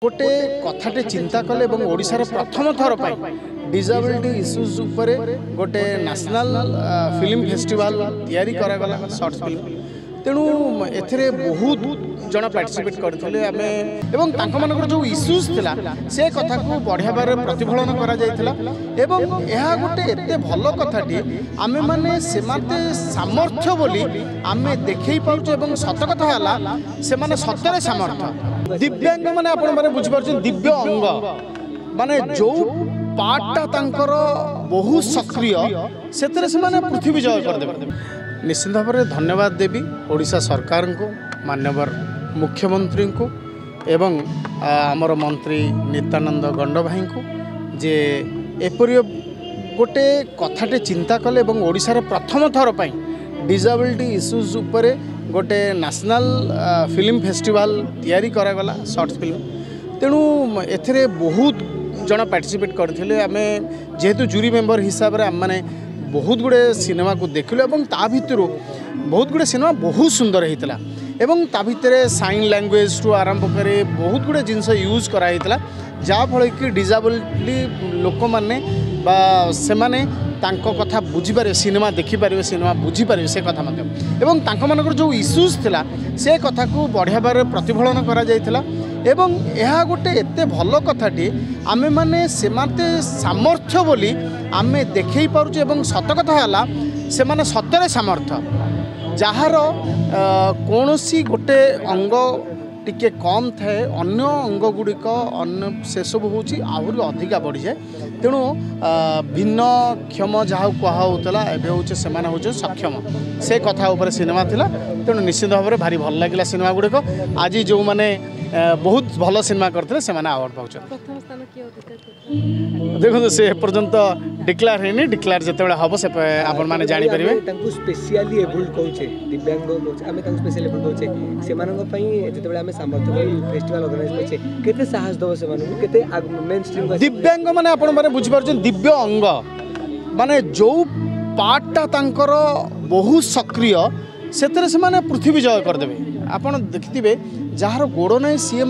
गोटे कथाटे चिंता कले ओडिशार प्रथम थर डिसेबिलिटी इश्यूज उपरे गोटे नेशनल फिल्म फेस्टिवल तैयारी करागला शॉर्ट फिल्म तेणु एथिरे बहुत जन पार्टिसिपेट करथिले आमे एवं तांको मानकर जो इश्यूज थिला से कथा को बढ़िया बारे प्रतिफलन करा जायथिला एवं एहा गोटे एते भलो कथाटी आमे माने सेमाते सामर्थ्य बोली आमे देखै पाउछु एवं सत कथा हला से माने सतरे सामर्थ्य दिव्यांग माने आपण माने बुझ पारछन दिव्य अंग माने जो पार्टटा तांकर बहुत सक्रिय सेतरे से माने पृथ्वी जय कर देबे निश्चित भाव में धन्यवाद देवी ओडिशा सरकार को माननीय मुख्यमंत्री को एवं आमर मंत्री नित्यानंद गंड भाई को जे एपरी गोटे कथाटे चिंता कले ओडिशार प्रथम थर डिसेबिलिटी इश्यूज उपरे गोटे नेशनल फिल्म फेस्टिवल तैयारी करागला शॉर्ट फिल्म तेणु एथिरे बहुत जन पार्टिसिपेट करथिले आमे जेहेतु जूरी मेंबर हिसाब से आम बहुत गुड़े सिनेमा को देखिलु एवं ता भितर बहुत गुड़े सिनेमा बहुत सुंदर होता एवं ता भितर साइन लैंग्वेज टू आरंभ करे बहुत गुड़े जिनस यूज कराइला जहाँफल कि डिसेबिलिटी लोक मैंने से माने तांको कथा बुझीपारे सिनेमा देखिपारे सिनेमा बुझीपारे से कथा एवं तांको मानकर जो इश्यूज थिला से कथा को बढ़िया बारे प्रतिफलन करा जायथिला एवं यह गोटे एते भलो कथाटी आमे माने सेमाते सामर्थ्य बोली आमे देखै पारुछु एवं सत कथा हला से माने सतरे सामर्थ्य जार कोनोसी गोटे अंग टिके कम थाए अन्य अंग गुड़िक अन्य से सब होची आहुरी अधिका बढ़ी जाए तेणु भिन्न क्षम जहाँ कहला एवं हूँ से हूँ सक्षम से कथा उपर सिनेमा थिला तेणु निश्चित भाव में भारी भल लगे सिनेमा गुड़िक आज जो मैंने बहुत भल सिनेमा करते से अवार्ड पाँच देखो से पर्यंत डिक्लेयर है डिक्लेयर जिते हम से आपण मैंने जापर स्पेशली एबल्ड कहूचे दिव्यांग आम स्पेशली एबल्ड कहूचे से आम सामर्थ्य फेस्टिवल ऑर्गेनाइज करछे केते साहस दबो से मानु केते मेन स्ट्रीम दिव्यांग माने आपण माने बुझ पारछन दिव्य अंग माने जो पार्टटा तांकर बहुत सक्रिय सेतरे से माने पृथ्वी जय कर देबे आपण देखिथिबे जार गोड़ नहीं सी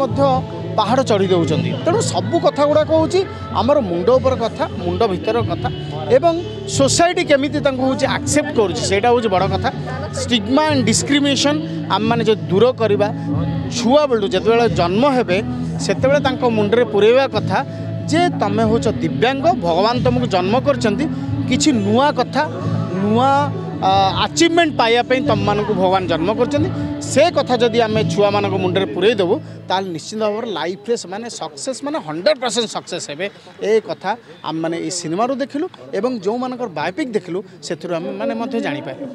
पहाड़ चढ़ी दौरान तेणु सबू कथा गुड़ाक हूँ आमर मुंड उपर कथा मुंड भीतर कथा एवं सोसाइटी केमी एक्सेप्ट करा हूँ बड़ कथा स्टिग्मा एंड डिस्क्रिमिनेशन आम मैंने जो दूर करवा छुआ बेलू जो जन्म हे से मुंडे पुरेवा कथा जे तमें हूँ दिव्यांग भगवान तुमको जन्म कर नुआ कथा नुआ अचीवमेंट पाइबापी तुम मानक भगवान जन्म कर से कथा जदि आम छुआ मान मुंडे पुरे देवु ताल निश्चित भाव लाइफ माने सक्सेस माने 100% सक्सेस हे ए कथा आम मैंने सिनेमा देखिलु एवं जो मानकर बायोपिक देखिलु से आम मैंने जानी पाइलु।